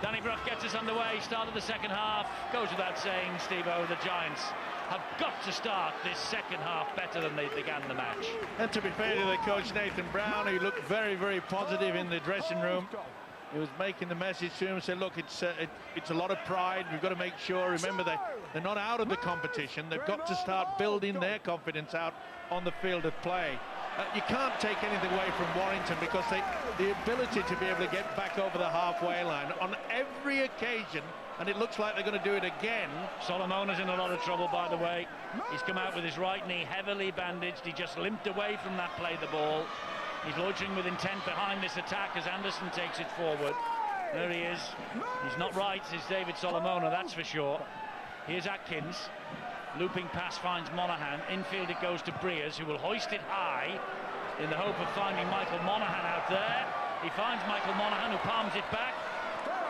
Donnybrook gets us underway, start of the second half. Goes without saying, Steve-O, the Giants have got to start this second half better than they began the match. And to be fair to the coach, Nathan Brown, he looked very, very positive in the dressing room. He was making the message to him and said, look, it's a lot of pride. We've got to make sure, remember, they're not out of the competition. They've got to start building their confidence out on the field of play. You can't take anything away from Warrington because the ability to be able to get back over the halfway line on every occasion, and it looks like they're going to do it again. Solomona's in a lot of trouble, by the way. He's come out with his right knee heavily bandaged. He just limped away from that play the ball. He's launching with intent behind this attack as Anderson takes it forward. There he is. He's not right, is David Solomona, that's for sure. Here's Atkins. Looping pass finds Monaghan. Infield it goes to Breers, who will hoist it high in the hope of finding Michael Monaghan out there. He finds Michael Monaghan, who palms it back.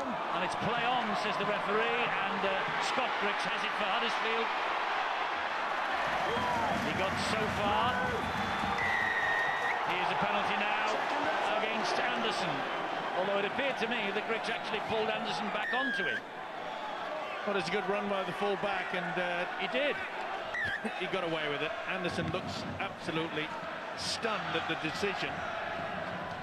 And it's play on, says the referee. And Scott Griggs has it for Huddersfield. He got so far. Here's a penalty now against Anderson. Although it appeared to me that Griggs actually pulled Anderson back onto him. Well, it's a good run by the full-back, and he did. He got away with it. Anderson looks absolutely stunned at the decision.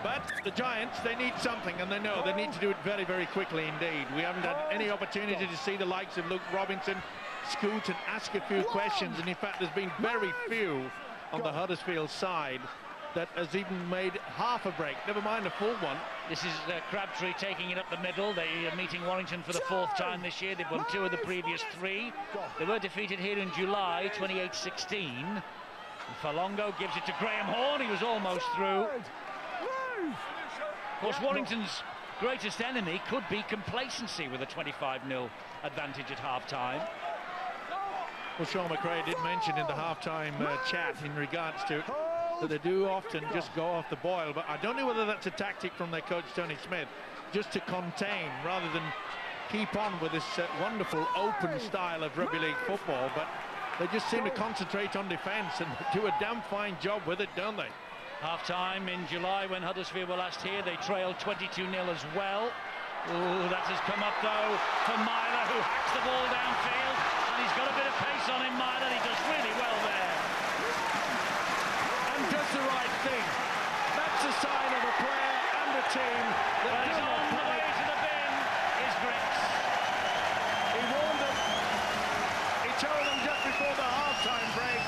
But the Giants, they need something, and they know they need to do it very, very quickly indeed. We haven't had any opportunity to see the likes of Luke Robinson scoot and ask a few questions, and in fact there's been very few on the Huddersfield side that has even made half a break, never mind a full one. This is Crabtree taking it up the middle. They are meeting Warrington for the fourth time this year. They've won 2 of the previous 3. They were defeated here in July, 28-16. Falongo gives it to Graham Horn. He was almost through. Of course, Warrington's greatest enemy could be complacency with a 25-0 advantage at half-time. Well, Sean McRae did mention in the half-time chat in regards to that they do often just go off the boil, but I don't know whether that's a tactic from their coach Tony Smith, just to contain rather than keep on with this wonderful open style of rugby league football. But they just seem to concentrate on defence and do a damn fine job with it, don't they? Half-time in July when Huddersfield were last here, they trailed 22-0 as well. Ooh, that has come up though for Myler, who hacks the ball downfield, and he's got a bit of pace on him, Myler. He does really well there. And does the right thing. That's a sign of a player and a team that is on the way to the bin is Griggs. He warned them. He told them just before the half-time break,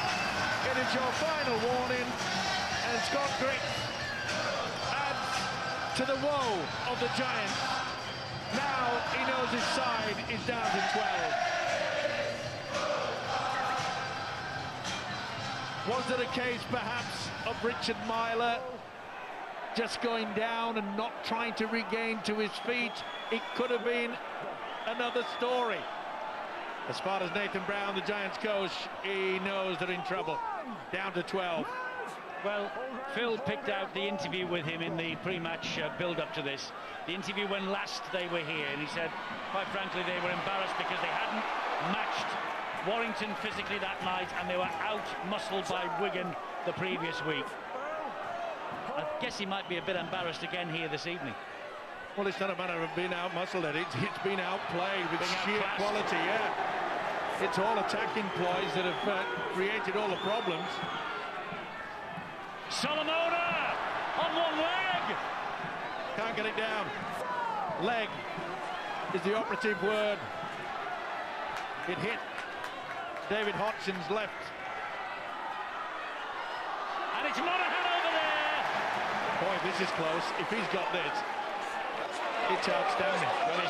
it is your final warning, and Scott Griggs adds to the woe of the Giants. Now he knows his side is down to 12. Was it a case, perhaps, of Richard Myler just going down and not trying to regain to his feet? It could have been another story. As far as Nathan Brown, the Giants coach, he knows they're in trouble. Down to 12. Well, Phil picked out the interview with him in the pre-match build-up to this. The interview when last they were here, and he said, quite frankly, they were embarrassed because they hadn't matched Warrington physically that night, and they were out-muscled by Wigan the previous week. I guess he might be a bit embarrassed again here this evening. Well, it's not a matter of being out-muscled, it's been outplayed with sheer quality, yeah. It's all attacking ploys that have created all the problems. Solomona on one leg! Can't get it down. Leg is the operative word. It hit David Hodgson's left. And it's Monaghan over there! Boy, this is close. If he's got this, it's outstanding. Well,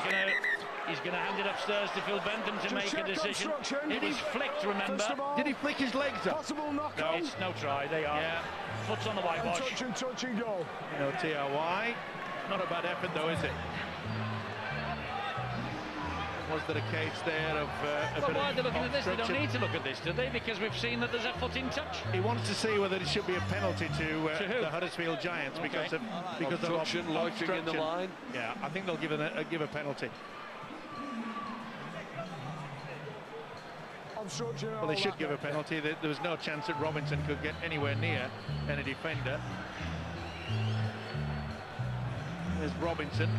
he's going to hand it upstairs to Phil Bentham to make a decision. It was flicked, remember? Did he flick his legs up? No, it's no try. They are. Yeah. Foot's on the whitewash. Touch and go. You know, TRY. Not a bad effort, though, is it? Was there a case there of well, why are they looking at this? They don't need to look at this, do they? Because we've seen that there's a foot in touch. He wants to see whether it should be a penalty to the Huddersfield Giants because of obstruction in the line. Yeah, I think they'll give a penalty. Well, they should give a penalty. There was no chance that Robinson could get anywhere near any defender. There's Robinson.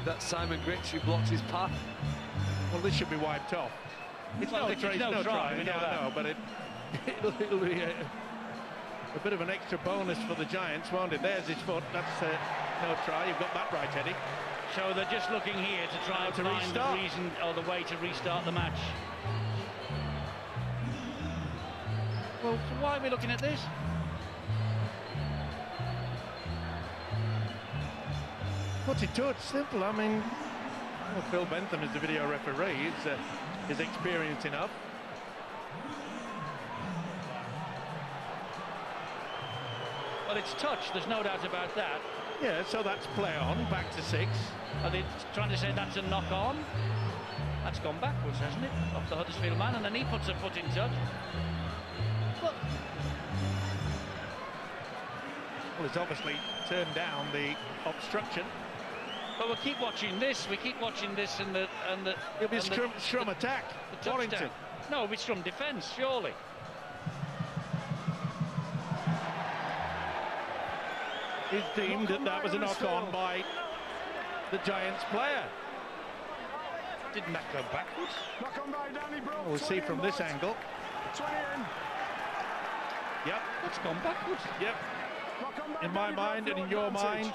That's Simon Grich who blocks his path. Well, this should be wiped off. It's Well, no try, no, but it'll be a bit of an extra bonus for the Giants, won't it? There's his foot. That's no try. You've got that right, Eddie. So they're just looking here to try and find the reason or the way to restart the match. Well, so why are we looking at this? What's it to? It's simple. I mean, well, Phil Bentham is the video referee. He's experienced enough. Well, it's touch. There's no doubt about that. Yeah, so that's play on, back to 6. Are they trying to say that's a knock on? That's gone backwards, hasn't it? Off the Huddersfield man, and then he puts a foot in touch. But well, it's obviously turned down the obstruction. But we'll keep watching this. We keep watching this, and It'll be a scrum attack. Warrington. No, it'll be scrum defence, surely. It's deemed that was a knock-on by the Giants player. Didn't that go backwards? We'll see from this angle. Yep. It's gone backwards. Yep. In my mind and in your mind.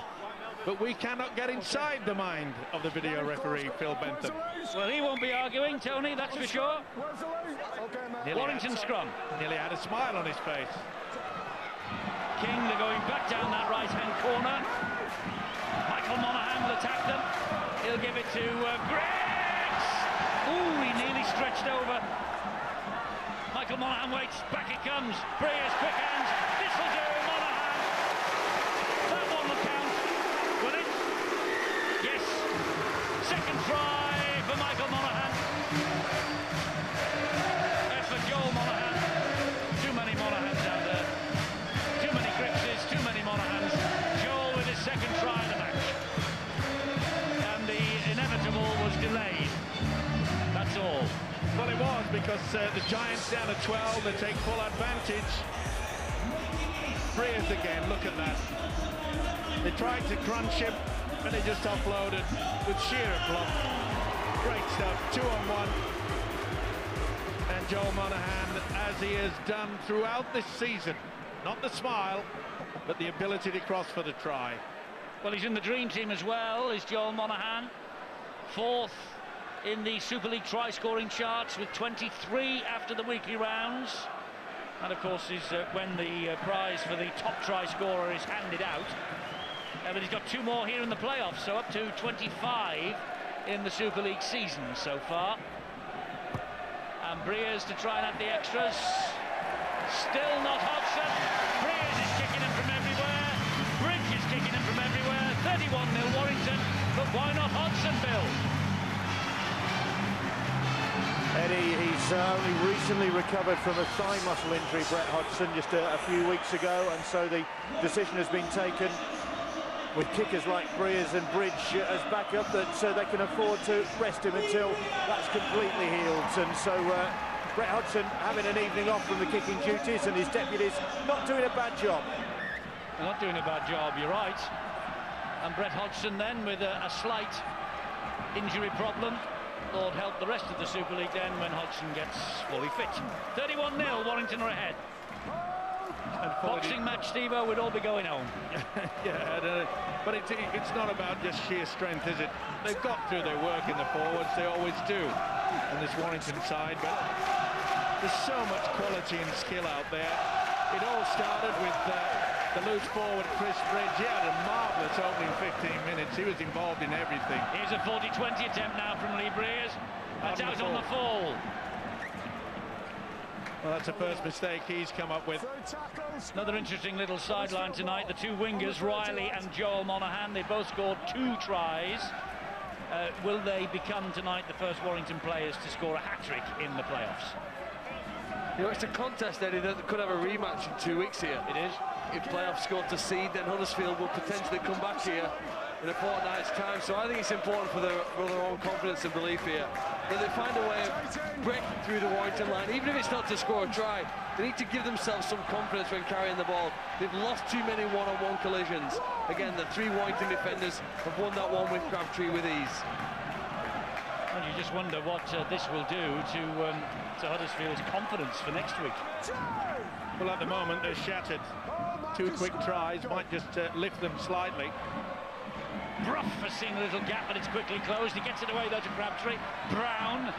But we cannot get inside the mind of the video referee, Phil Bentham. Well, he won't be arguing, Tony, that's for sure. Warrington scrum. Nearly had a smile on his face. King, they're going back down that right-hand corner. Michael Monaghan will attack them. He'll give it to Griggs. Ooh, he nearly stretched over. Michael Monaghan waits. Back it comes. Breers, quick hands. This will do. Monaghan. That one will count. Will it? Yes. Second try for Michael Monaghan. That's for Joel Monaghan. Too many Monaghans out there. Too many Griggses, too many Monaghans. Joel with his second try of the match. And the inevitable was delayed. That's all. Well, it was, because the Giants down at 12, they take full advantage. Breers again, look at that. They tried to crunch him, and he just offloaded with sheer aplomb. Great stuff, 2-on-1. And Joel Monaghan, as he has done throughout this season, not the smile, but the ability to cross for the try. Well, he's in the dream team as well, is Joel Monaghan. 4th in the Super League try-scoring charts with 23 after the weekly rounds. And, of course, is when the prize for the top try-scorer is handed out. But he's got 2 more here in the playoffs, so up to 25 in the Super League season so far. And Breers to try and add the extras. Still not Hodgson. Breers is kicking him from everywhere. Bridge is kicking him from everywhere. 31-0 Warrington. But why not Hodgson, Bill? Eddie, he's only recently recovered from a thigh muscle injury, Brett Hodgson, just a few weeks ago, and so the decision has been taken with kickers like Breers and Bridge as backup that they can afford to rest him until that's completely healed. And so Brett Hodgson having an evening off from the kicking duties, and his deputies not doing a bad job. They're not doing a bad job, you're right. And Brett Hodgson then with a slight injury problem. Lord help the rest of the Super League then when Hodgson gets fully fit. 31-0, Warrington are ahead. Boxing match, Steve-O, we'd all be going home. Yeah, but it's not about just sheer strength, is it? They've got through their work in the forwards, they always do on this Warrington side, but there's so much quality and skill out there. It all started with the loose forward Chris Bridge. He had a marvellous opening 15 minutes. He was involved in everything. Here's a 40-20 attempt now from Lee Breers. That's out on the fall. Well, that's the first mistake he's come up with. Another interesting little sideline tonight. The 2 wingers, Riley and Joel Monaghan, they both scored 2 tries. Will they become tonight the first Warrington players to score a hat-trick in the playoffs? You know, it's a contest, Eddie, that could have a rematch in 2 weeks here. It is. If playoffs score to seed, then Huddersfield will potentially come back here in a fortnight's time. So I think it's important for their own confidence and belief here that they find a way of breaking through the Warrington line, even if it's not to score a try. They need to give themselves some confidence when carrying the ball. They've lost too many one-on-one collisions. Again, the 3 Warrington defenders have won that one with Crabtree with ease. And you just wonder what this will do to Huddersfield's confidence for next week. Well, at the moment, they're shattered. 2 quick tries might just lift them slightly. Brough has seen a little gap, but it's quickly closed. He gets it away, though, to Crabtree. Brown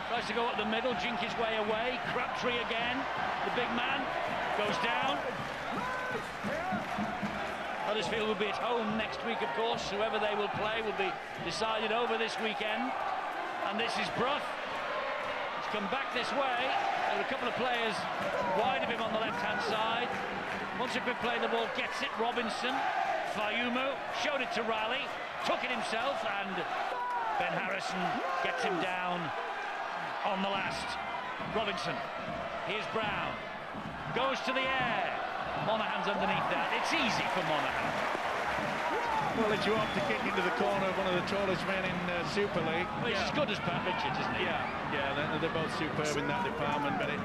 tries to go up the middle, jink his way away. Crabtree again. The big man goes down. Huddersfield will be at home next week, of course. Whoever they will play will be decided over this weekend. And this is Brough. He's come back this way. There are a couple of players wide of him on the left-hand side. Wants a quick play, the ball gets it. Robinson. Fayumu showed it to Raleigh, took it himself, and Ben Harrison gets him down on the last. Robinson, here's Brown, goes to the air. Monaghan's underneath that. It's easy for Monaghan. Well, it's you up to kick into the corner of one of the tallest men in Super League. Well, he's as good as Pat Richards, isn't he? Yeah, they're both superb in that department, but it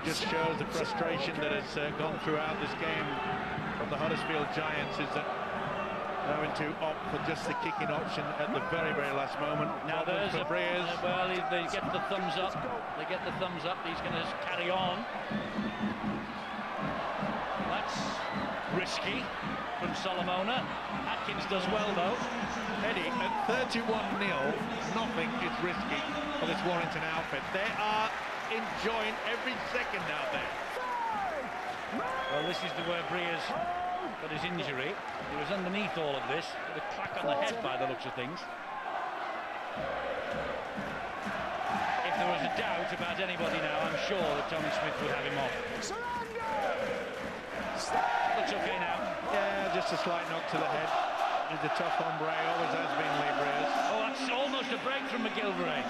just shows the frustration that has gone throughout this game from the Huddersfield Giants, is that having to opt for just the kicking option at the very, very last moment. Now there's a Breers. Well, they get the thumbs up. They get the thumbs up. He's going to carry on. That's risky from Solomona. Atkins does well, though. Eddie, at 31-0, nothing is risky for this Warrington outfit. They are enjoying every second out there. Well, this is where Breers got his injury. He was underneath all of this, with a crack on the head by the looks of things. If there was a doubt about anybody now, I'm sure that Tony Smith would have him off. Looks okay now. Yeah, just a slight knock to the head. He's a tough hombre, always has been, Lee Breers. Oh, that's almost a break from McGilvray.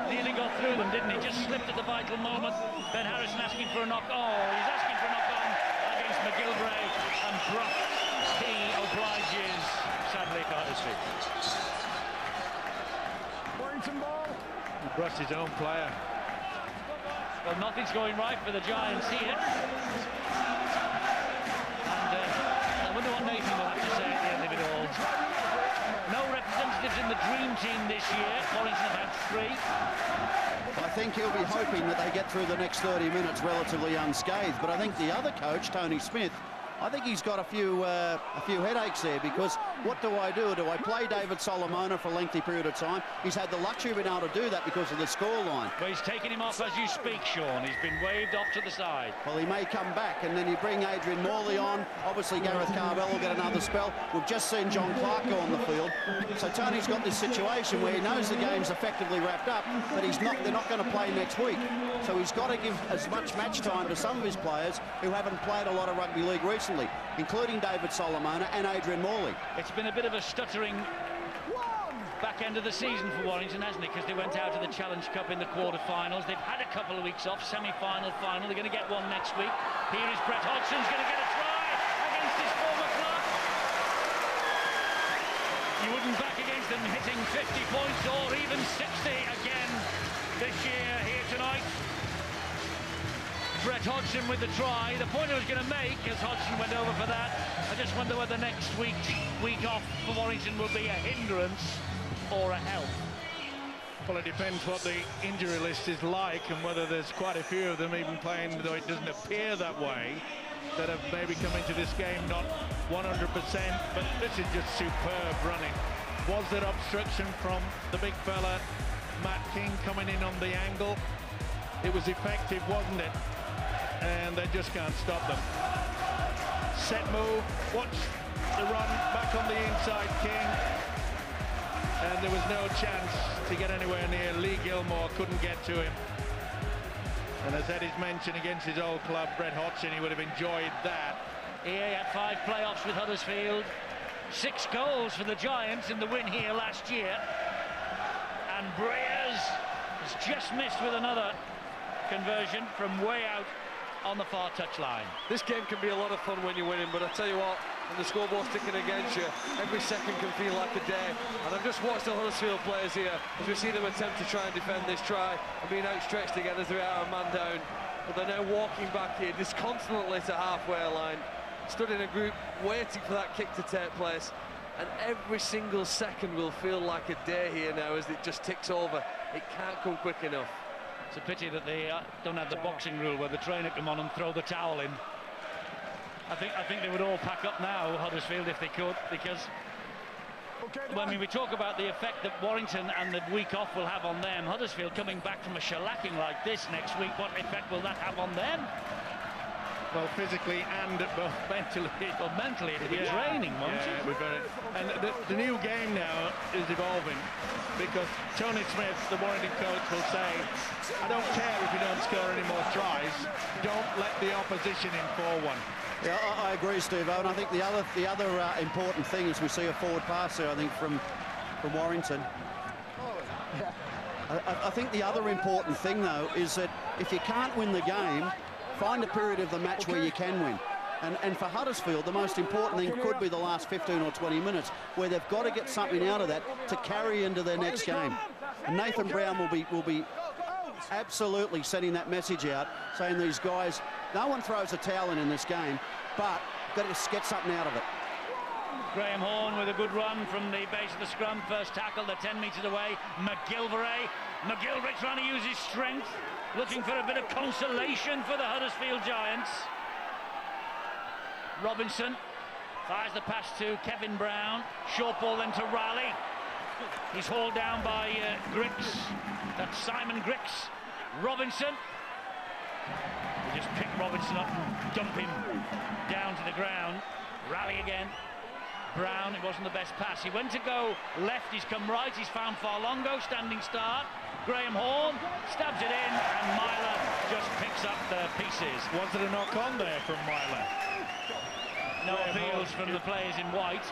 Nearly got through them, didn't he? Just slipped at the vital moment. Ben Harrison asking for a knock. Oh, he's asking for a knock on against McGilvray, and Brough, he obliges, sadly, for Huddersfield. Warrington ball. He brushed his own player. Well, nothing's going right for the Giants here. And I wonder what Nathan will have to say at the end of it all. No representatives in the dream team this year. Warrington have had 3. I think he'll be hoping that they get through the next 30 minutes relatively unscathed. But I think the other coach, Tony Smith, I think he's got a few headaches there, because what do I do? Do I play David Solomona for a lengthy period of time? He's had the luxury of being able to do that because of the scoreline. Well, he's taking him off as you speak, Sean. He's been waved off to the side. Well, he may come back, and then you bring Adrian Morley on. Obviously, Gareth Carvell will get another spell. We've just seen John Clark go on the field. So Tony's got this situation where he knows the game's effectively wrapped up, but they're not going to play next week. So he's got to give as much match time to some of his players who haven't played a lot of rugby league recently, including David Solomona and Adrian Morley. It's been a bit of a stuttering back end of the season for Warrington, hasn't it? Because they went out of the Challenge Cup in the quarter-finals. They've had a couple of weeks off, semi-final, final. They're going to get one next week. Here is Brett Hodgson's going to get a try against his former club. You wouldn't back against them hitting 50 points or even 60 again this year here tonight. Brett Hodgson with the try. The point I was going to make, as Hodgson went over for that, I just wonder whether next week off for Warrington will be a hindrance or a help. Well, it depends what the injury list is like, and whether there's quite a few of them even playing, though it doesn't appear that way, that have maybe come into this game not 100%, but this is just superb running. Was there obstruction from the big fella, Matt King, coming in on the angle? It was effective, wasn't it? And they just can't stop them. Set move, watch the run back on the inside, King. And there was no chance to get anywhere near. Lee Gilmore couldn't get to him. And as Eddie's mentioned, against his old club, Brett Hodgson, he would have enjoyed that. He had 5 playoffs with Huddersfield, 6 goals for the Giants in the win here last year. And Breers has just missed with another conversion from way out on the far touchline. This game can be a lot of fun when you're winning, but I tell you what, and the scoreboard's ticking against you, every second can feel like a day. And I've just watched the Huddersfield players here as we see them attempt to try and defend this try and being outstretched again as they're out a man down. But they're now walking back here disconsolately to halfway line, stood in a group waiting for that kick to take place. And every single second will feel like a day here now as it just ticks over. It can't come quick enough. It's a pity that they don't have the boxing rule where the trainer come on and throw the towel in. I think they would all pack up now, Huddersfield, if they could, because when we talk about the effect that Warrington and the week off will have on them, Huddersfield coming back from a shellacking like this next week, what effect will that have on them? Well, physically and mentally. Well, mentally it'll be draining, won't it? And the new game now is evolving, because Tony Smith, the Warrington coach, will say, I don't care if you don't score any more tries, don't let the opposition in 4-1. Yeah, I agree, Steve. And I think the other important thing is we see a forward pass there, I think, from Warrington. I think the other important thing, though, is that if you can't win the game, find a period of the match where you can win. And for Huddersfield, the most important thing could be the last 15 or 20 minutes, where they've got to get something out of that to carry into their next game. And Nathan Brown will be absolutely sending that message out, saying these guys, no one throws a towel in this game, but got to get something out of it. Graham Horne with a good run from the base of the scrum. First tackle, they're 10 metres away. McGilvray trying to use his strength, looking for a bit of consolation for the Huddersfield Giants. Robinson fires the pass to Kevin Brown. Short ball then to Raleigh. He's hauled down by Griggs. That's Simon Griggs. Robinson. They just pick Robinson up and dump him down to the ground. Raleigh again. Brown, it wasn't the best pass. He went to go left, he's come right, he's found Farlongo, standing start. Graham Horne stabs it in, and Myler just picks up the pieces. Was it a knock on there from Myler? No appeals from the players in white.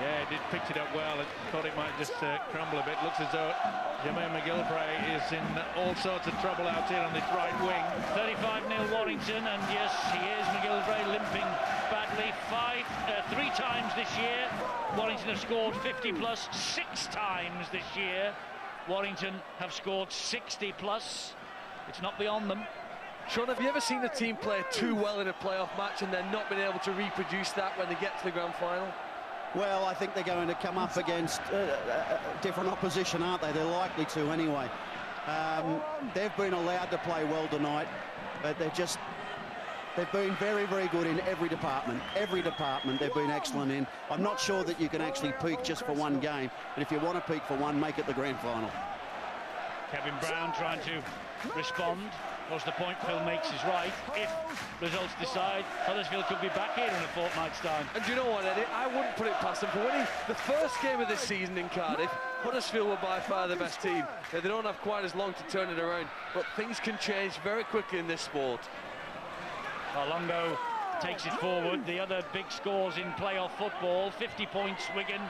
Yeah, he picked it up well. I thought it might just crumble a bit. Looks as though Jermaine McGilvray is in all sorts of trouble out here on this right wing. 35-0 Warrington, and yes, he is. McGilvray limping badly. 3 times this year. Warrington have scored 50+. 6 times this year. Warrington have scored 60+. It's not beyond them. Sean, have you ever seen a team play too well in a playoff match and then not been able to reproduce that when they get to the grand final? Well, I think they're going to come up against different opposition, aren't they? They're likely to anyway. They've been allowed to play well tonight, but they've been very, very good in every department. Every department they've been excellent in. I'm not sure that you can actually peak just for one game, but if you want to peak for one, make it the grand final. Kevin Brown trying to respond. Of course, the point Phil makes is right. If results decide, Huddersfield could be back here in a fortnight's time. And do you know what, Eddie? I wouldn't put it past them. For winning the first game of this season in Cardiff, Huddersfield were by far the best team. They don't have quite as long to turn it around, but things can change very quickly in this sport. Longo takes it forward. The other big scores in playoff football: 50 points Wigan,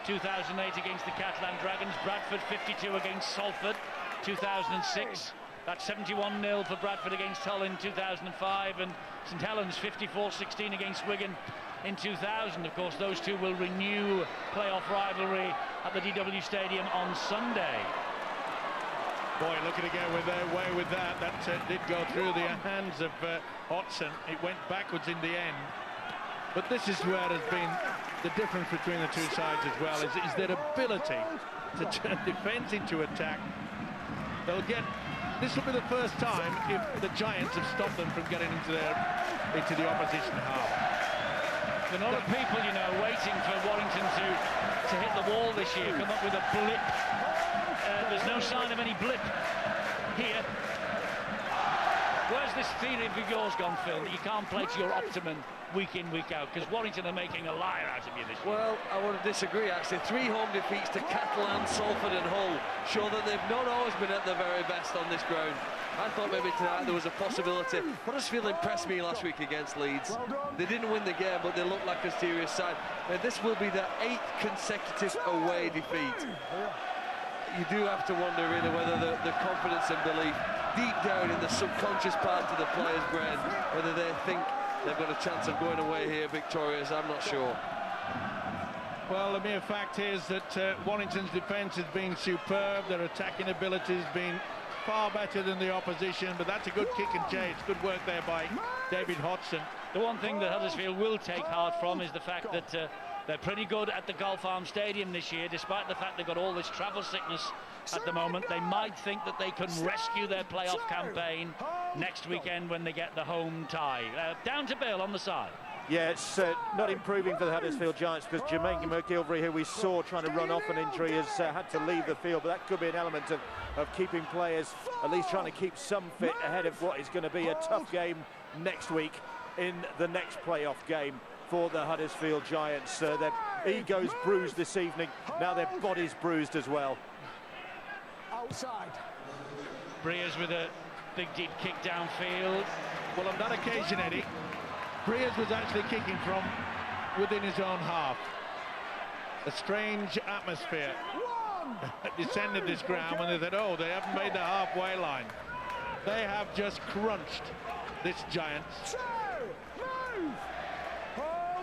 2008 against the Catalan Dragons. Bradford 52 against Salford, 2006. That's 71-0 for Bradford against Hull in 2005, and St Helens 54-16 against Wigan in 2000. Of course, those two will renew playoff rivalry at the DW Stadium on Sunday. Boy, looking to get their way with that. That did go through the hands of Hodgson. It went backwards in the end. But this is where has been the difference between the two sides as well, is their ability to turn defence into attack. This will be the first time if the Giants have stopped them from getting into the opposition half. There are a lot of people, you know, waiting for Warrington to hit the wall this year, come up with a blip. There's no sign of any blip here. Where's this theory of yours gone, Phil, that you can't play to your optimum week in, week out? Because Warrington are making a liar out of you this year. Well, I want to disagree, actually. 3 home defeats to Catalan, Salford and Hull show that they've not always been at their very best on this ground. I thought maybe tonight there was a possibility. Huddersfield impressed me last week against Leeds. They didn't win the game, but they looked like a serious side. Now, this will be their 8th consecutive away defeat. You do have to wonder, really, whether the confidence and belief deep down in the subconscious part of the players' brain, whether they think they've got a chance of going away here victorious. I'm not sure. Well, the mere fact is that Warrington's defence has been superb. Their attacking ability has been far better than the opposition, but that's a good kick and chase. Good work there by David Hodgson. The one thing that Huddersfield will take heart from is the fact that they're pretty good at the Gulf Arms Stadium this year, despite the fact they've got all this travel sickness at the moment. They might think that they can rescue their playoff campaign next weekend when they get the home tie. Down to Bill on the side. Yeah, it's not improving for the Huddersfield Giants, because Jermaine McGilvery, who we saw trying to run off an injury, has had to leave the field, but that could be an element of keeping players, at least trying to keep some fit ahead of what is going to be a tough game next week in the next playoff game for the Huddersfield Giants. Their egos bruised this evening, now their bodies bruised as well. Outside. Breers with a big deep kick downfield. Well, on that occasion, Eddie, Breers was actually kicking from within his own half. A strange atmosphere descended this ground when they said, oh, they haven't made the halfway line. They have just crunched this Giants.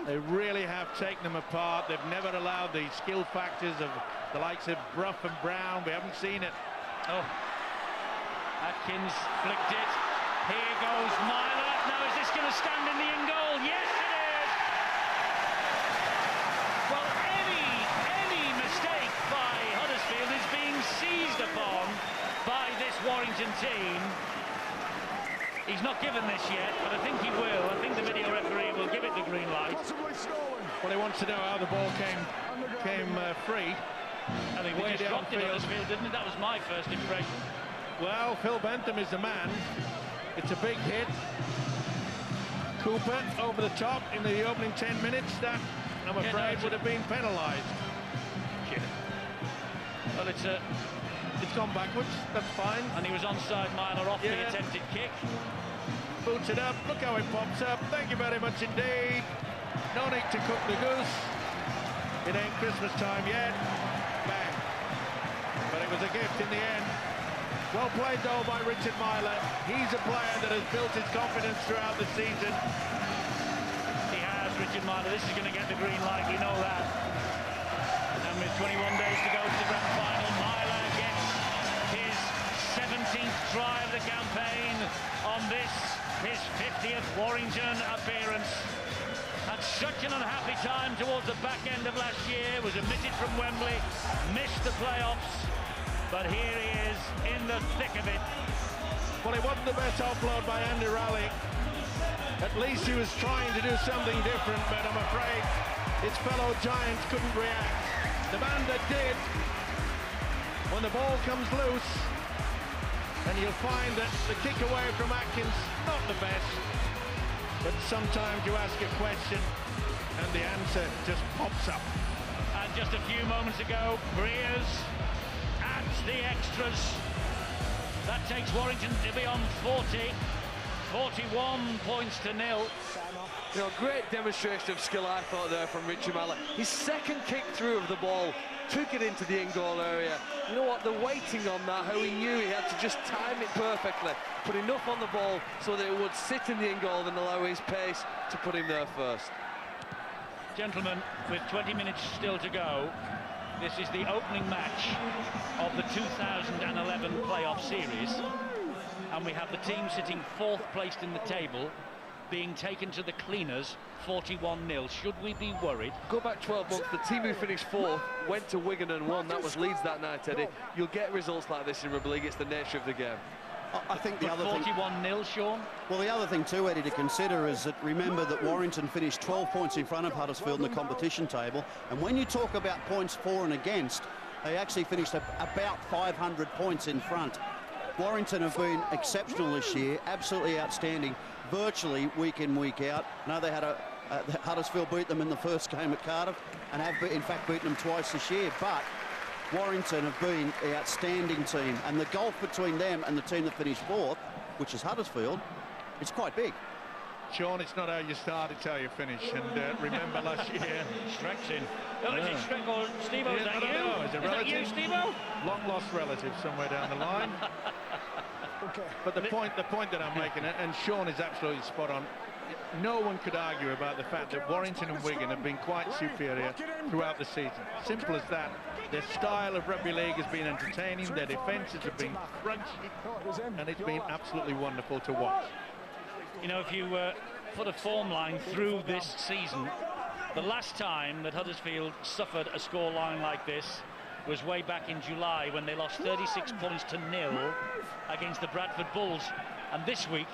They really have taken them apart. They've never allowed the skill factors of the likes of Brough and Brown. We haven't seen it. Oh, Atkins flicked it. Here goes Myler. Now is this going to stand in the in goal? Yes, it is. Well, any mistake by Huddersfield is being seized upon by this Warrington team. He's not given this yet, but I think he will. I think the video referee will give it the green light. Well, he wants to know how the ball came free. I think they just dropped it at Huddersfield, didn't it? That was my first impression. Well, Phil Bentham is the man. It's a big hit. Cooper over the top in the opening 10 minutes. That, I'm afraid, would have been penalised. Yeah. Well, it's gone backwards. That's fine. And he was onside Myler off the attempted kick. Boots it up. Look how it pops up. Thank you very much indeed. No need to cook the goose. It ain't Christmas time yet. Bang. But it was a gift in the end. Well played though by Richard Myler. He's a player that has built his confidence throughout the season. He has, Richard Myler. This is going to get the green light, we know that. And with 21 days to go to the grand final, Myler gets his 17th try of the campaign on this, his 50th Warrington appearance. Had such an unhappy time towards the back end of last year, was omitted from Wembley, missed the playoffs, but here he is in the thick of it. Well, it wasn't the best offload by Andy Raleigh. At least he was trying to do something different, but I'm afraid his fellow Giants couldn't react. The man that did, when the ball comes loose, and you'll find that the kick away from Atkins, not the best, but sometimes you ask a question and the answer just pops up. And just a few moments ago, Breers adds the extras. That takes Warrington to be on 41 points to 0. You know, great demonstration of skill, I thought, there from Richie Myler. His second kick through of the ball took it into the in-goal area. You know what, the waiting on that, how he knew he had to just time it perfectly, put enough on the ball so that it would sit in the in-goal and allow his pace to put him there first. Gentlemen, with 20 minutes still to go, this is the opening match of the 2011 playoff series, and we have the team sitting fourth placed in the table being taken to the cleaners 41-0. Should we be worried? Go back 12 months, the team who finished fourth went to Wigan and won. That was Leeds that night, Eddie. You'll get results like this in rugby league. It's the nature of the game. I think the other thing... 41-0, Sean? Well, the other thing too, Eddie, to consider is that remember that Warrington finished 12 points in front of Huddersfield in the competition table, and when you talk about points for and against, they actually finished about 500 points in front. Warrington have been exceptional this year, absolutely outstanding, virtually week in, week out. No, they had Huddersfield beat them in the first game at Cardiff and have, in fact, beaten them twice this year, but Warrington have been an outstanding team, and the gulf between them and the team that finished fourth, which is Huddersfield, is quite big. Sean, it's not how you start, it's how you finish. And remember last year... Streck's in. Oh, is it Streck or Steve-O? Yeah, is that I don't you? know. Is it that you, Steve-O? Long-lost relative somewhere down the line. Okay. But the point that I'm making, and Sean is absolutely spot on, no one could argue about the fact that Warrington and Wigan have been quite superior throughout the season. Simple as that. Their style of rugby league has been entertaining, their defences have been crunchy, and it's been absolutely wonderful to watch. You know, if you put a form line through this season, the last time that Huddersfield suffered a score line like this was way back in July, when they lost 36 points to 0 against the Bradford Bulls. And this week,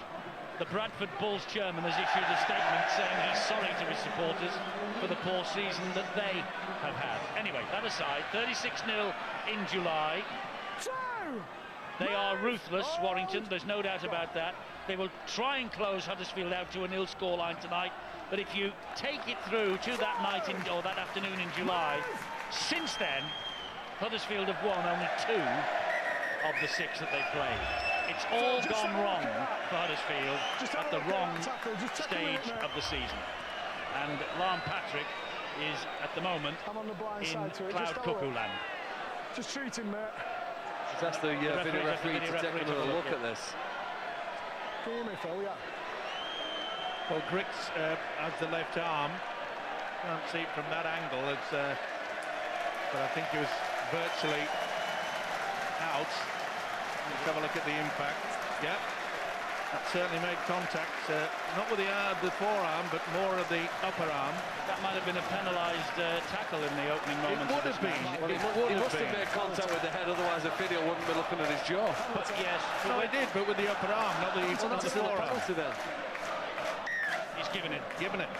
the Bradford Bulls chairman has issued a statement saying he's sorry to his supporters for the poor season that they have had. Anyway, that aside, 36-0 in July. They are ruthless, Warrington, there's no doubt about that. They will try and close Huddersfield out to a 0 scoreline tonight. But if you take it through to that night or that afternoon in July, since then, Huddersfield have won only 2 of the 6 that they played. It's all gone wrong for Huddersfield at the wrong stage of the season. And Larn Patrick is, at the moment, in cloud cuckoo land. Just treat him, mate. Just ask the video referee to take another look at this. Can you hear me, Phil? Yeah. Well, Griggs has the left arm. Can't see it from that angle. But I think he was virtually out. Let's have a look at the impact. Yeah, that certainly made contact. Not with the forearm, but more of the upper arm. That might have been a penalised tackle in the opening moments. It would have been. Well, he must have made contact with the head, otherwise the video wouldn't be looking at his jaw. But yes, no, he did, but with the upper arm, not the forearm. Then. He's given it. Given it.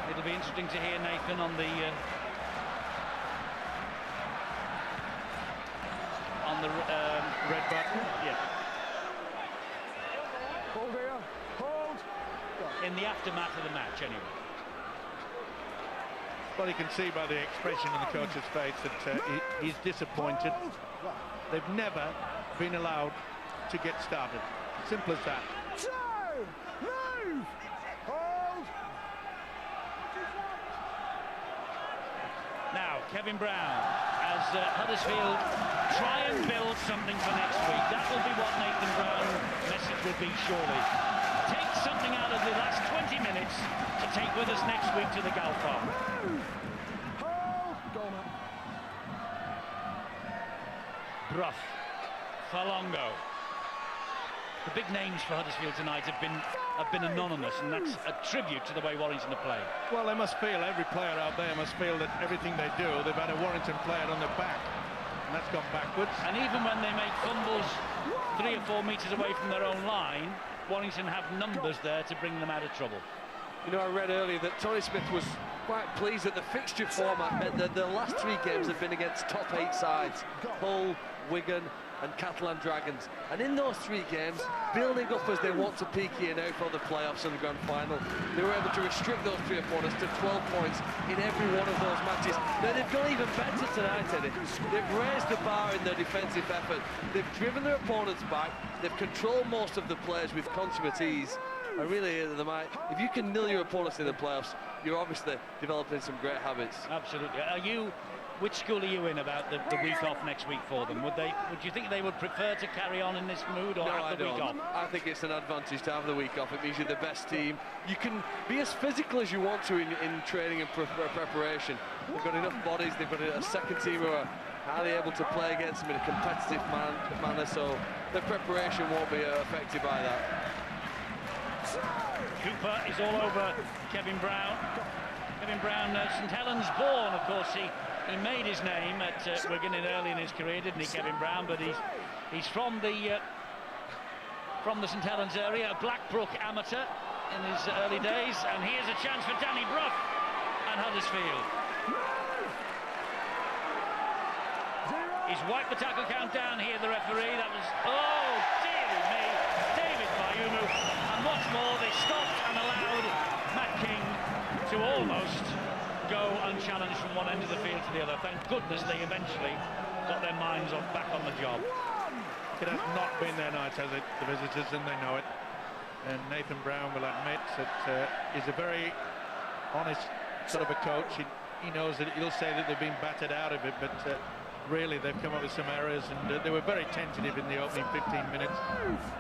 It'll be interesting to hear Nathan on the red button. Yeah. Hold here. Hold. In the aftermath of the match, anyway. Well, you can see by the expression in the coach's face that he's disappointed. They've never been allowed to get started. Simple as that. Move. Hold. Now, Kevin Brown, as Huddersfield try and build something for next week. That will be what Nathan Brown's message will be, surely. Take something out of the last 20 minutes to take with us next week to the Gulf Farm. Go on. Bruff, Falongo. The big names for Huddersfield tonight have been anonymous, and that's a tribute to the way Warrington have played. Well, they must feel, every player out there must feel that everything they do, they've had a Warrington player on their back, and that's gone backwards. And even when they make fumbles 3 or 4 metres away from their own line, Warrington have numbers there to bring them out of trouble. You know, I read earlier that Tony Smith was quite pleased that the fixture format meant that the last 3 games have been against top 8 sides: Hull, Wigan and Catalan Dragons, and in those 3 games, building up as they want to peak here now for the playoffs and the grand final, they were able to restrict those 3 opponents to 12 points in every one of those matches. Now they've gone even better tonight, Eddie. They've raised the bar in their defensive effort, they've driven their opponents back, they've controlled most of the players with consummate ease. I really, if you can nil your opponents in the playoffs, you're obviously developing some great habits. Absolutely. Which school are you in about the week off next week for them? Would you think they would prefer to carry on in this mood, or have the week off? I think it's an advantage to have the week off. It means you're the best team. You can be as physical as you want to in training and preparation. They've got enough bodies. They've got a second team who are highly able to play against them in a competitive manner, so their preparation won't be affected by that. Cooper is all over Kevin Brown. Kevin Brown, St Helens born, of course. He made his name at Wigan early in his career, didn't he, Kevin Brown? But he's from the St Helens area, a Blackbrook amateur in his early days, and here's a chance for Danny Bruff and Huddersfield. He's wiped the tackle count down here, the referee. That was, oh, dearie me, David Bayumu. And what's more, they stopped and allowed Matt King to almost go unchallenged from one end of the field to the other. Thank goodness they eventually got their minds back on the job. It has not been their night, has it, the visitors, and they know it. And Nathan Brown will admit that he's a very honest sort of a coach. He knows that he'll say that they've been battered out of it, but really, they've come up with some errors, and they were very tentative in the opening 15 minutes.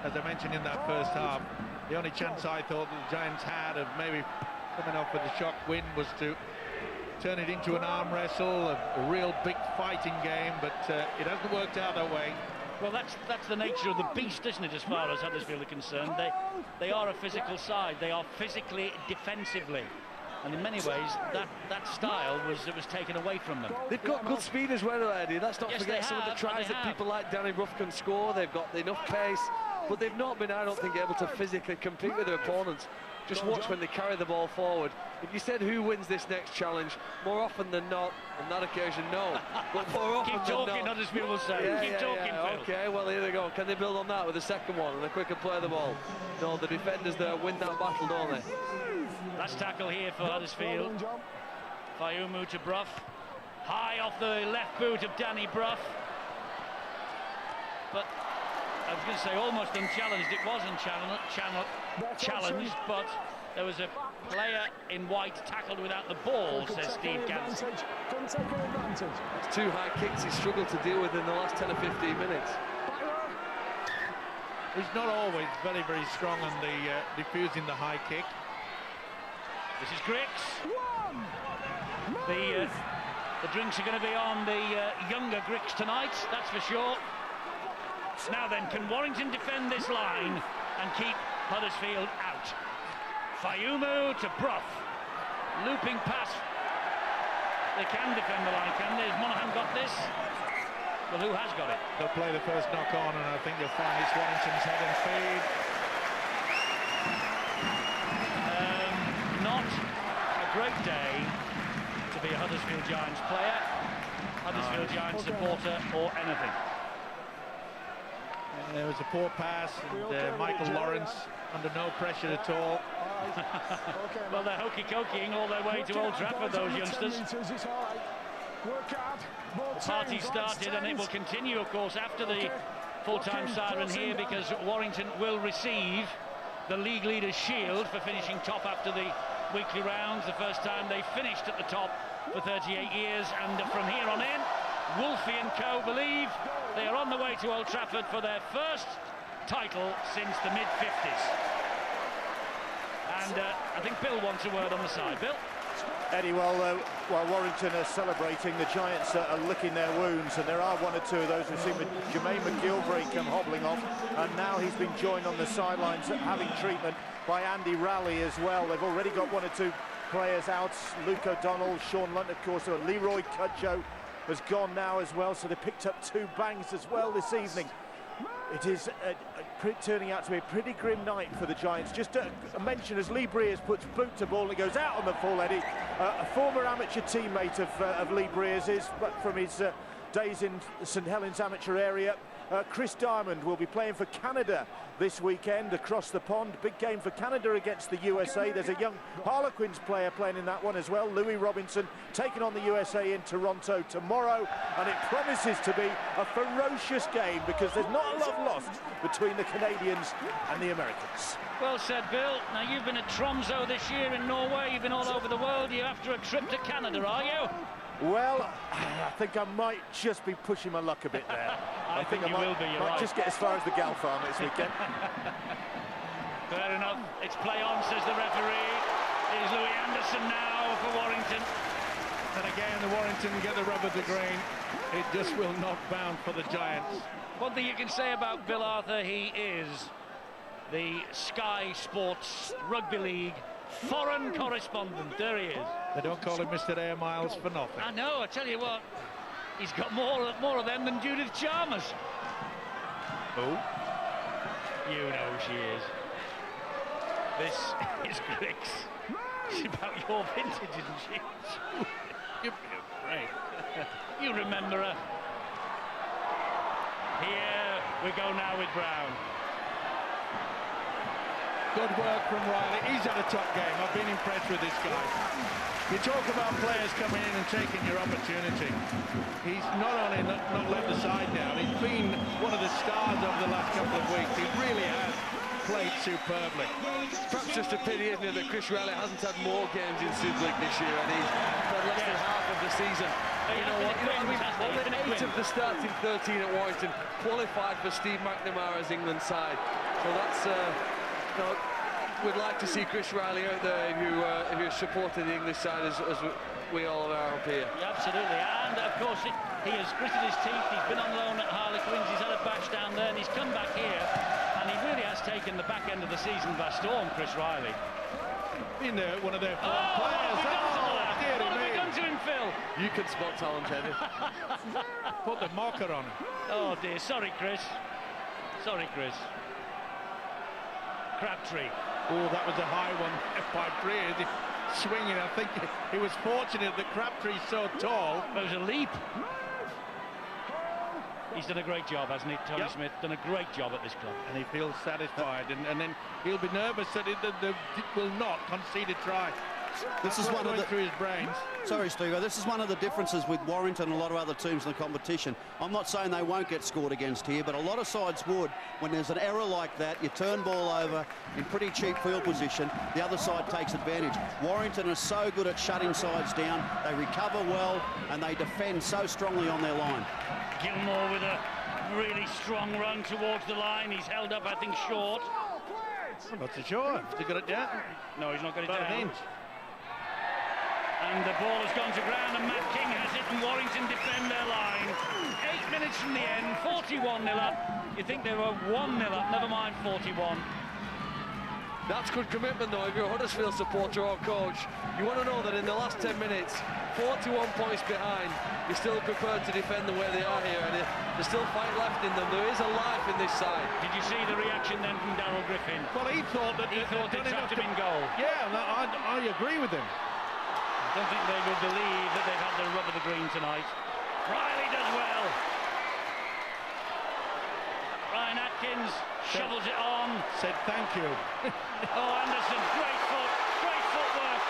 As I mentioned in that first half, the only chance I thought that the Giants had of maybe coming off with a shock win was to turn it into an arm wrestle, a real big fighting game, but it hasn't worked out that way. Well, that's the nature of the beast, isn't it, as far as Huddersfield are concerned? They are a physical side. They are physically, defensively. And in many ways, that style was taken away from them. They've got good speed as well, Eddie. Let's not Yes, forget they some of the have, tries that people like Danny Ruff can score. They've got enough pace, but they've not been, I don't think, able to physically compete with their opponents. Just watch when they carry the ball forward. If you said who wins this next challenge, more often than not, on that occasion, no. But more often Keep than talking, not, Huddersfield will say. Yeah, Keep talking, Phil. Okay, well, here they go. Can they build on that with the second one and a quicker play of the ball? No, the defenders there win that battle, don't they? Last tackle here for Huddersfield. Fayumu to Brough. High off the left boot of Danny Brough. But I was going to say almost unchallenged. It was challenged, but there was a player in white tackled without the ball, says Steve Gans. It's two high kicks he struggled to deal with in the last 10 or 15 minutes. He's not always very, very strong on the diffusing the high kick. This is Grix. The drinks are going to be on the younger Grix tonight, that's for sure. Now then, can Warrington defend this line and keep Huddersfield out? Fayumu to Brough. Looping pass. They can defend the line, can they? Has Monaghan got this? Well, who has got it? They'll play the first knock on, and I think you'll find it's Warrington's head and feed. Not a great day to be a Huddersfield Giants player, Huddersfield Giants supporter, or anything. There was a poor pass, and Michael Lawrence under no pressure at all. Well, they're hokey-cokeying all their way to Old Trafford, those youngsters. The party started, and it will continue, of course, after the full-time siren here, because Warrington will receive the league leaders' shield for finishing top after the weekly rounds. The first time they finished at the top for 38 years, and from here on in, Wolfie and co believe they are on the way to Old Trafford for their first title since the mid-50s. And I think Bill wants a word on the side. Bill? Eddie, while Warrington are celebrating, the Giants are licking their wounds, and there are one or two of those. We've seen Jermaine McGilvery come hobbling off, and now he's been joined on the sidelines having treatment by Andy Rowley as well. They've already got one or two players out. Luke O'Donnell, Sean Lunt, of course, Leroy Cudjoe has gone now as well, so they picked up two bangs as well this evening. It is turning out to be a pretty grim night for the Giants. Just a mention, as Lee Breers puts boot to ball and it goes out on the full, Eddie. A former amateur teammate of Lee Breers is, but from his days in St Helens amateur area. Chris Diamond will be playing for Canada this weekend across the pond. Big game for Canada against the USA. There's a young Harlequins player playing in that one as well, Louis Robinson, taking on the USA in Toronto tomorrow, and it promises to be a ferocious game because there's not a lot lost between the Canadians and the Americans. Well said, Bill. Now, you've been at Tromsø this year in Norway. You've been all over the world. You're after a trip to Canada, are you? Well, I think I might just be pushing my luck a bit there. I think you will be, you're might right. just get as far as the Gal Farm this weekend. Fair enough. It's play on, says the referee. It is Louis Anderson now for Warrington. And again, the Warrington get the rub of the green. It just will not bound for the Giants. One thing you can say about Bill Arthur, he is the Sky Sports Rugby League foreign correspondent. There he is. They don't call him Mr. Air Miles for nothing. I know, I tell you what, he's got more of them than Judith Chalmers. Oh? You know who she is. This is Grix. She's about your vintage, isn't she? Give me a break. You remember her. Here we go now with Brown. Good work from Riley. He's had a top game. I've been impressed with this guy. You talk about players coming in and taking your opportunity. He's not only not let the side down, he's been one of the stars over the last couple of weeks. He really has played superbly. Perhaps just a pity, isn't it, that Chris Riley hasn't had more games in Sidlick this year, and he's played less than half of the season. He You has know been what? a You know, I twins, mean, hasn't he? He's been a only 8 twins. of the starting 13 at Warrington qualified for Steve McNamara's England side. So that's, you know, we'd like to see Chris Riley out there if you're supporting the English side as we all are up here. Yeah, absolutely, and of course he has gritted his teeth. He's been on loan at Harlequins, he's had a batch down there, and he's come back here, and he really has taken the back end of the season by storm, Chris Riley. In one of their form What players. have we done to the lad? Dear What have we me. done to him, Phil? You can spot talent, Eddie. Put the mocker on him. Oh dear, sorry, Chris. Sorry, Chris. Crabtree. Oh, that was a high one by Breers. Swinging, I think he was fortunate that Crabtree's so tall. It was a leap. He's done a great job, hasn't he, Tony Yep. Smith? Done a great job at this club. And he feels satisfied, and then he'll be nervous that it will not concede a try. This is That's one what's of the... going through his brains. Sorry, Steve, this is one of the differences with Warrington and a lot of other teams in the competition. I'm not saying they won't get scored against here, but a lot of sides would. When there's an error like that, you turn ball over in pretty cheap field position, the other side takes advantage. Warrington are so good at shutting sides down, they recover well, and they defend so strongly on their line. Gilmore with a really strong run towards the line. He's held up, I think, short. I'm not so sure. Has he got it down? No, he's not got it About an down. inch. And the ball has gone to ground, and Matt King has it, and Warrington defend their line. 8 minutes from the end, 41-0 up. You think they were 1-0 up, never mind 41. That's good commitment, though. If you're a Huddersfield supporter or coach, you want to know that in the last 10 minutes, 41 points behind, you're still prepared to defend the way they are here, and there's still fight left in them. There is a life in this side. Did you see the reaction then from Darryl Griffin? Well, he thought that He thought they'd it done trapped enough him in goal. Yeah, no, I agree with him. I don't think they will believe that they've had the rub of the green tonight. Riley does well. Ryan Atkins shovels it on. Said thank you. Oh, Anderson, great footwork.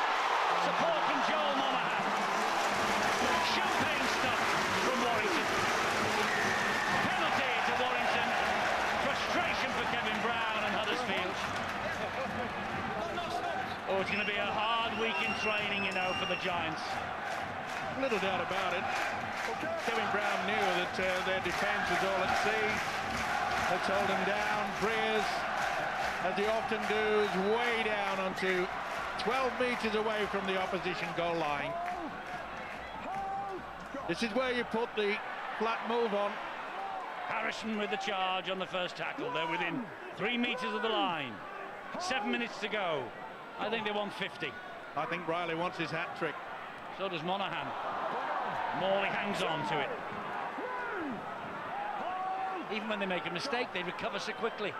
Support from Joel Monaghan. Champagne stuff from Warrington. Penalty to Warrington. Frustration for Kevin Brown and Huddersfield. Oh, it's going to be a hard week in training, you know, for the Giants. Little doubt about it. Kevin Brown knew that their defence was all at sea. Let's hold them down. Breers, as he often does, way down onto 12 metres away from the opposition goal line. This is where you put the flat move on. Harrison with the charge on the first tackle. They're within 3 metres of the line. 7 minutes to go. I think they want 50. I think Riley wants his hat-trick. So does Monaghan. Morley hangs on to it. Even when they make a mistake, they recover so quickly.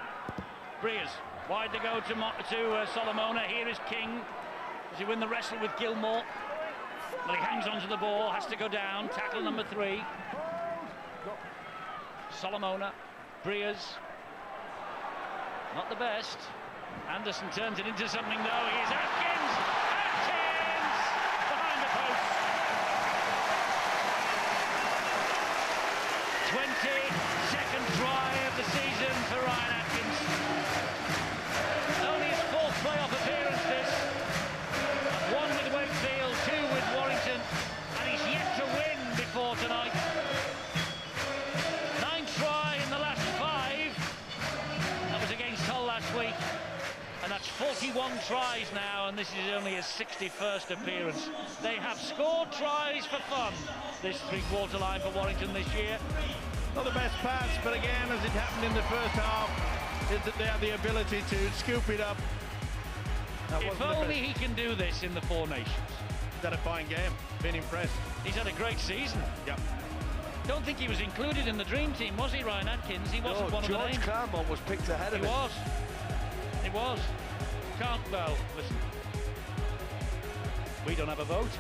Breers, wide to go to Solomona. Here is King. Does he win the wrestle with Gilmore? Well, he hangs on to the ball, has to go down. Tackle number 3. Solomona, Breers. Not the best. Anderson turns it into something, though. Here's Atkins! Atkins! Behind the post. 22nd try of the season for Ryan Atkins. Only his 4th playoff appearance this. 1 with Wakefield, 2 with Warrington, and he's yet to win before tonight. 9th try in the last 5. That was against Hull last week. And that's 41 tries now, and this is only his 61st appearance. They have scored tries for fun, this three-quarter line for Warrington this year. Not the best pass, but again, as it happened in the first half, is that they have the ability to scoop it up. That If wasn't the only best. he can do this in the Four Nations. He's had a fine game. Been impressed. He's had a great season. Yep. Don't think he was included in the dream team, was he, Ryan Atkins? He wasn't one of the George names. Claremont was picked ahead of He him. was. He was. Can't, well, listen. We don't have a vote.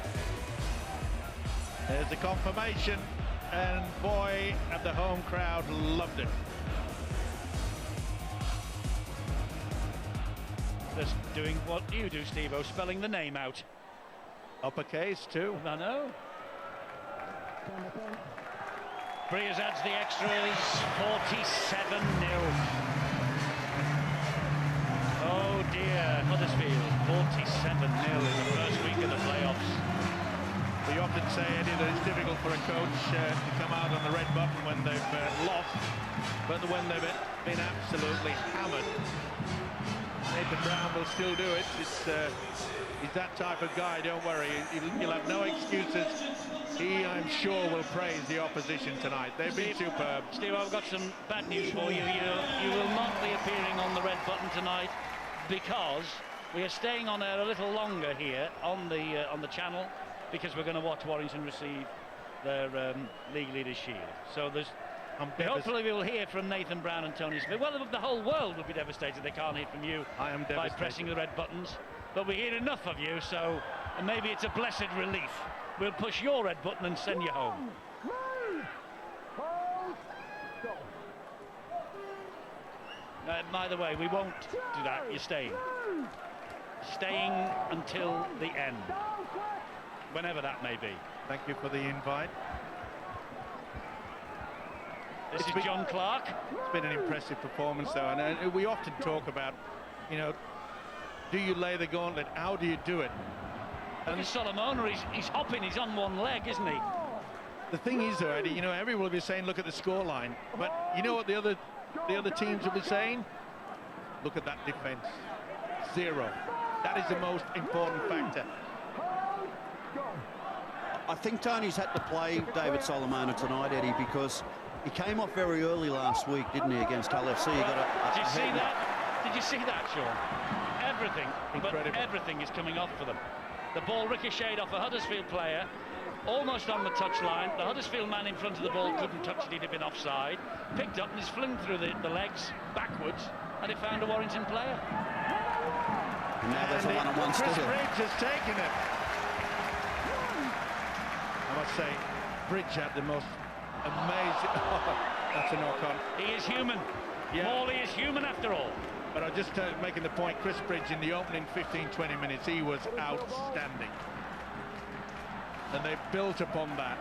There's the confirmation, and boy, and the home crowd loved it. Just doing what you do, Steve-O, spelling the name out. Uppercase too. I know. Breers adds the extra. It's 47-0. Oh dear, Huddersfield, 47-0 in the first week of the playoffs. We often say, Eddie, that it's difficult for a coach to come out on the red button when they've lost, but when they've been absolutely hammered, Nathan Brown will still do it. He's that type of guy, don't worry. He'll have no excuses. He, I'm sure, will praise the opposition tonight. They've been superb. Steve, I've got some bad news for you. You will not be appearing on the red button tonight because we are staying on air a little longer here on the channel because we're going to watch Warrington receive their League Leaders Shield. So hopefully we will hear from Nathan Brown and Tony Smith. Well, the whole world will be devastated they can't hear from you by pressing the red buttons. But we hear enough of you, so maybe it's a blessed relief. We'll push your red button and send you home. By the way, we won't do that. You're staying. Staying until the end. Whenever that may be. Thank you for the invite. This is John Clark. It's been an impressive performance, though, and we often talk about, you know, do you lay the gauntlet? How do you do it? And Solomona, he's hopping, he's on one leg, isn't he? The thing is, though, Eddie, you know, everyone will be saying, look at the scoreline. But you know what the other teams will be saying? Look at that defence. 0. That is the most important factor. I think Tony's had to play David Solomona tonight, Eddie, because he came off very early last week, didn't he, against Hull FC? Did you see that? Did you see that, Sean? Everything, incredible. But everything is coming off for them. The ball ricocheted off a Huddersfield player, almost on the touchline. The Huddersfield man in front of the ball couldn't touch it, he'd have been offside. Picked up and is flung through the legs backwards, and it found a Warrington player. And now there's a one-on-one still. Chris Bridge has taken it. I must say, Bridge had the most amazing... that's a knock-on. He is human. Yeah. Morley is human after all. But I'm just making the point, Chris Bridge in the opening 15-20 minutes, he was outstanding. And they built upon that.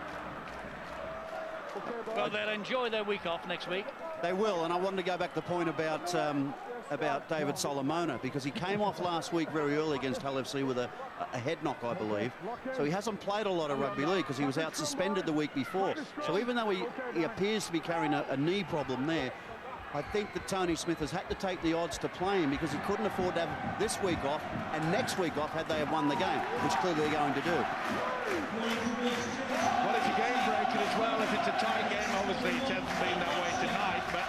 Well, they'll enjoy their week off next week. They will, and I wanted to go back to the point about David Solomona, because he came off last week very early against Hull FC with a head knock, I believe. So he hasn't played a lot of rugby league because he was out suspended the week before. So even though he appears to be carrying a knee problem there, I think that Tony Smith has had to take the odds to play him because he couldn't afford to have this week off and next week off had they have won the game, which clearly they're going to do. Well, it's a game breaker as well. If it's a tight game, obviously it hasn't been that way tonight, but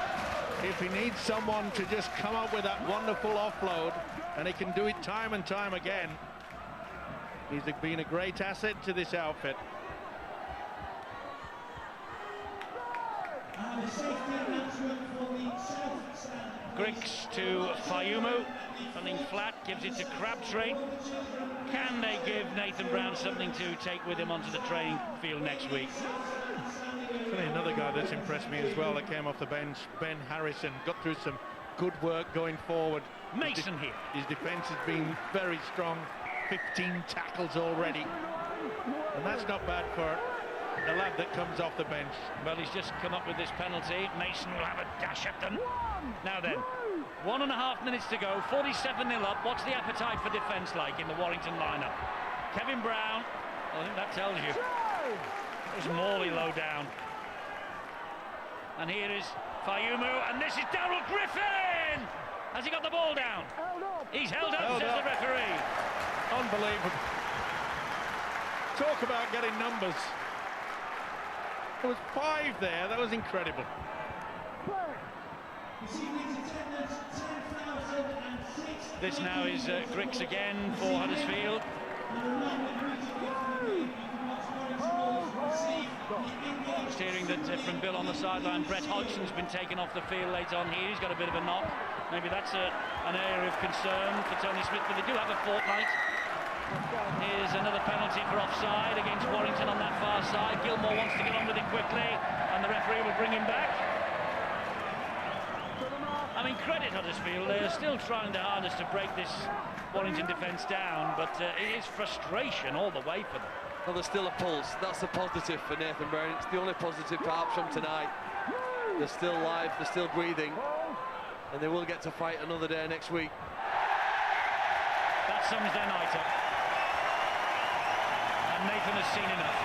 if he needs someone to just come up with that wonderful offload, and he can do it time and time again, he's been a great asset to this outfit. Griggs to Fayumu, running flat, gives it to Crabtree. Can they give Nathan Brown something to take with him onto the training field next week? Another guy that's impressed me as well that came off the bench, Ben Harrison, got through some good work going forward. Mason here. His defence has been very strong, 15 tackles already, and that's not bad for the lad that comes off the bench. Well, he's just come up with this penalty. Mason will have a dash at them. Now then, 1.5 minutes to go, 47-0 up. What's the appetite for defence like in the Warrington lineup? Kevin Brown, I think that tells you. There's Morley low down. And here is Fayumu, and this is Darryl Griffin! Has he got the ball down? He's held up, says the referee. Unbelievable. Talk about getting numbers. There was 5 there, that was incredible. This now is Griggs again for Huddersfield. Just hearing that from Bill on the sideline, Brett Hodgson's been taken off the field late on here. He's got a bit of a knock. Maybe that's an area of concern for Tony Smith, but they do have a fortnight. Here's another penalty for offside against Warrington on that far side. Gilmore wants to get on with it quickly, and the referee will bring him back. I mean, credit Huddersfield, they're still trying their hardest to break this Warrington defence down, but it is frustration all the way for them. Well, there's still a pulse. That's a positive for Nathan Brown. It's the only positive perhaps from tonight. They're still live, they're still breathing, and they will get to fight another day next week. That sums their night up. And Nathan and has seen enough.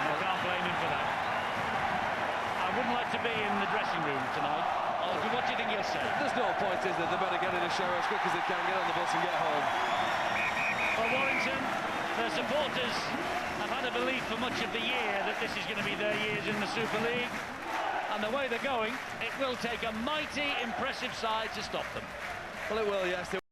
And I can't blame him for that. I wouldn't like to be in the dressing room tonight. What do you think he'll say? There's no point, is there? They better get in the shower as quick as they can, get on the bus and get home. Well, Warrington, their supporters have had a belief for much of the year that this is going to be their years in the Super League. And the way they're going, it will take a mighty, impressive side to stop them. Well, it will, yes.